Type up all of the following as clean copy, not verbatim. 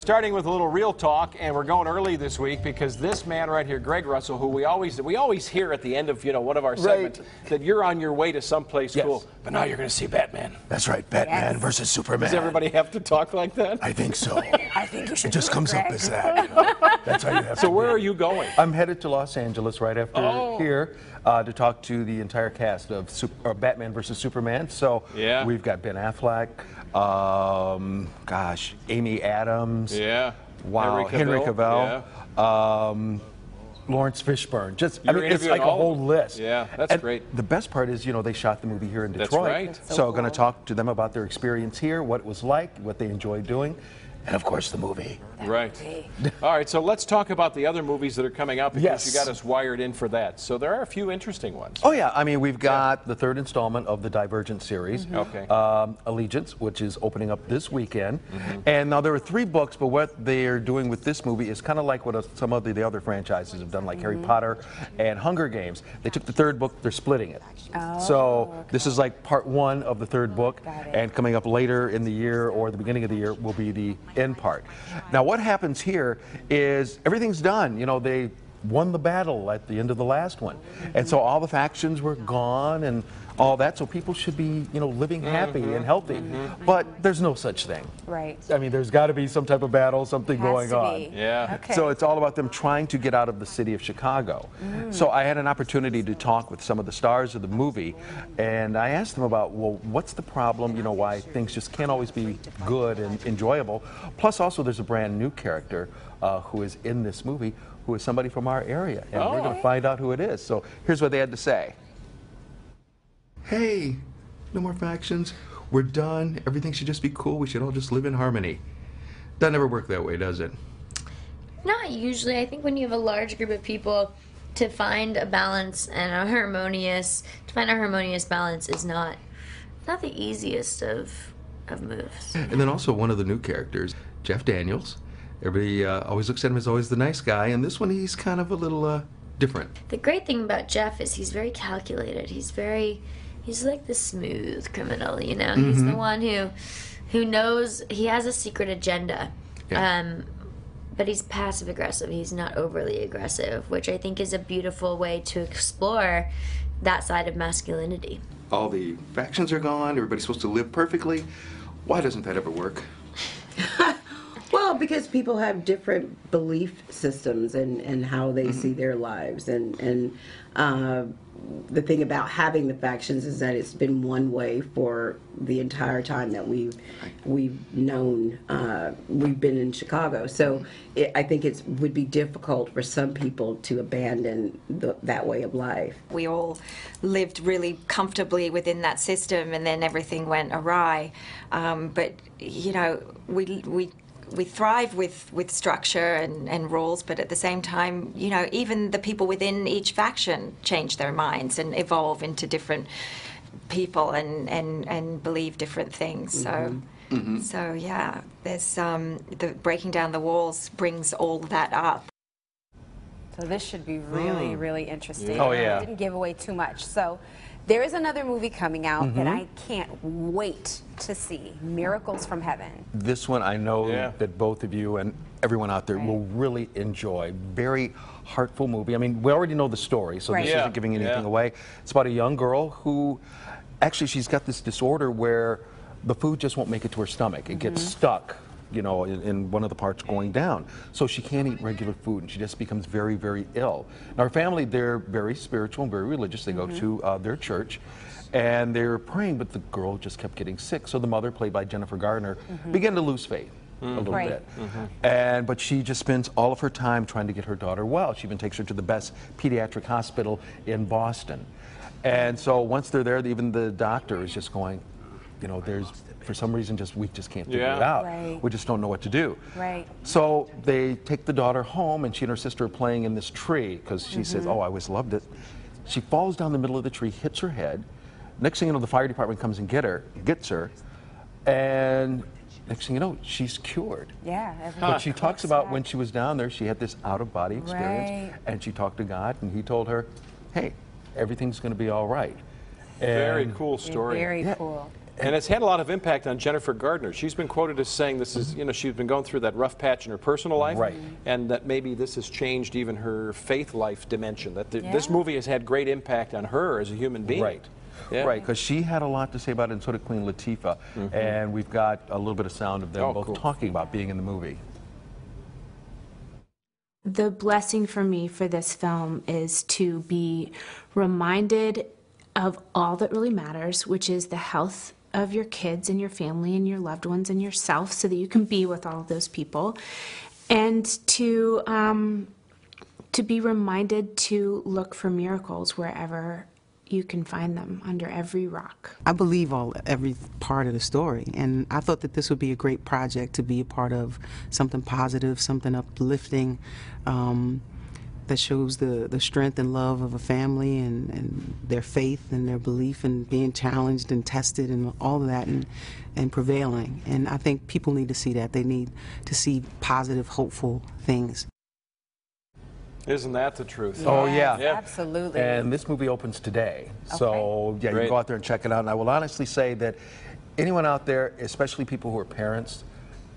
Starting with a little real talk, and we're going early this week because this man right here, Greg Russell, who we always hear at the end of one of our segments that you're on your way to someplace cool, but now you're going to see Batman. That's right, Batman versus Superman. Does everybody have to talk like that? I think so. I think you should. It just comes Greg. up as that. That's how you have to. So where are you going? I'm headed to Los Angeles right after here to talk to the entire cast of Batman versus Superman. So we've got Ben Affleck, Amy Adams. Yeah. Wow. Henry Cavill. Yeah. Lawrence Fishburne. I mean, it's like a whole list. Yeah, that's great. The best part is, they shot the movie here in Detroit. That's right. So I'm going to talk to them about their experience here, what it was like, what they enjoyed doing, and of course the movie. Right. All right, so let's talk about the other movies that are coming out because you got us wired in for that. So there are a few interesting ones. Oh yeah, I mean we've got the third installment of the Divergent series, Allegiant, which is opening up this weekend. And now there are 3 books, but what they're doing with this movie is kind of like what some of the other franchises have done, like Harry Potter and Hunger Games. They took the 3rd book, they're splitting it. So this is like part 1 of the 3rd book, and coming up later in the year or the beginning of the year will be the end part. Now what happens here is everything's done. They won the battle at the end of the last one. And so all the factions were gone and all that, so people should be, living happy and healthy. But there's no such thing. Right. I mean, there's got to be some type of battle, something going on. Yeah. Okay. So it's all about them trying to get out of the city of Chicago. So I had an opportunity to talk with some of the stars of the movie, and I asked them about, well, what's the problem, why things just can't always be good and enjoyable. Plus also there's a brand new character who is in this movie, who is somebody from our area, and we're going to find out who it is. So here's what they had to say. Hey, no more factions. We're done. Everything should just be cool. We should all just live in harmony. That never work that way, does it? Not usually. I think when you have a large group of people, to find a balance and a harmonious balance is not the easiest of moves. And then also one of the new characters, Jeff Daniels. Everybody always looks at him as always the nice guy, and this one he's kind of a little different. The great thing about Jeff is he's very calculated. He's like the smooth criminal, He's the one who knows he has a secret agenda. But he's passive aggressive. He's not overly aggressive, which I think is a beautiful way to explore that side of masculinity. All the factions are gone. Everybody's supposed to live perfectly. Why doesn't that ever work? Well, because people have different belief systems and how they see their lives, and the thing about having the factions is that it's been one way for the entire time that we've known we've been in Chicago. So I think it would be difficult for some people to abandon that way of life. We all lived really comfortably within that system, and then everything went awry. But we thrive with structure and rules, but at the same time, even the people within each faction change their minds and evolve into different people and believe different things. So yeah, there's the breaking down the walls brings all that up. So this should be really, really interesting. Oh yeah. I didn't give away too much. So there is another movie coming out that I can't wait to see, Miracles from Heaven. This one I know that both of you and everyone out there will really enjoy. Very heartful movie. I mean, we already know the story, so this isn't giving anything away. It's about a young girl who, actually she's got this disorder where the food just won't make it to her stomach. It gets stuck, in one of the parts going down. So she can't eat regular food, and she just becomes very, very ill. Now her family, they're very spiritual and very religious. They go to their church, and they're praying, but the girl just kept getting sick. So the mother, played by Jennifer Garner, began to lose faith a little bit. But she just spends all of her time trying to get her daughter well. She even takes her to the best pediatric hospital in Boston. And so once they're there, even the doctor is just going, there's, for some reason, we just can't figure it out. We just don't know what to do. So they take the daughter home, and she and her sister are playing in this tree, because she says, oh, I always loved it. She falls down the middle of the tree, hits her head. Next thing you know, the fire department comes and gets her, and next thing you know, she's cured. But she talks about when she was down there, she had this out-of-body experience, and she talked to God, and he told her, hey, everything's going to be all right. Very cool story. Very cool. And it's had a lot of impact on Jennifer Gardner. She's been quoted as saying this is, she's been going through that rough patch in her personal life. Right. And that maybe this has changed even her faith life dimension. That this movie has had great impact on her as a human being. Right. Yeah. Right, because she had a lot to say about it, and so did Queen Latifah. And we've got a little bit of sound of them both talking about being in the movie. The blessing for me for this film is to be reminded of all that really matters, which is the health of your kids and your family and your loved ones and yourself, so that you can be with all of those people, and to be reminded to look for miracles wherever you can find them, under every rock. I believe every part of the story, and I thought that this would be a great project to be a part of, something positive, something uplifting, that shows the strength and love of a family and their faith and their belief and being challenged and tested and all of that and prevailing. And I think people need to see that. They need to see positive, hopeful things. Isn't that the truth? Oh, yeah. Absolutely. And this movie opens today. So, yeah, you can go out there and check it out. And I will honestly say that anyone out there, especially people who are parents,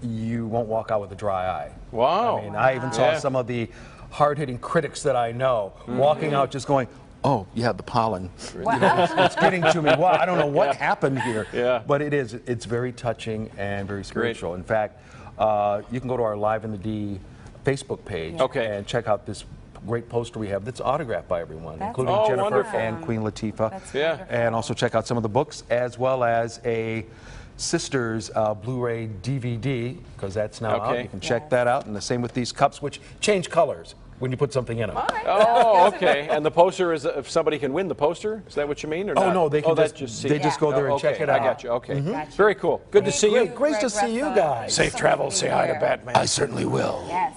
you won't walk out with a dry eye. Wow. I mean, I even saw some of the hard-hitting critics that I know walking out just going, oh, yeah, the pollen. Wow. It's getting to me. Well, I don't know what happened here. But it's very touching and very spiritual. In fact, you can go to our Live in the D Facebook page and check out this great poster we have that's autographed by everyone, including Jennifer and Queen Latifah. And also check out some of the books, as well as a Sisters Blu-ray DVD, because that's now out. You can check that out. And the same with these cups, which change colors when you put something in them. Oh, okay. And the poster is if somebody can win the poster? Is that what you mean? Or not? No, they can just go there and check it out. I got you. Okay. Very cool. Good to see you. Great to see you guys. Safe travels. Say hi to Batman. I certainly will. Yes.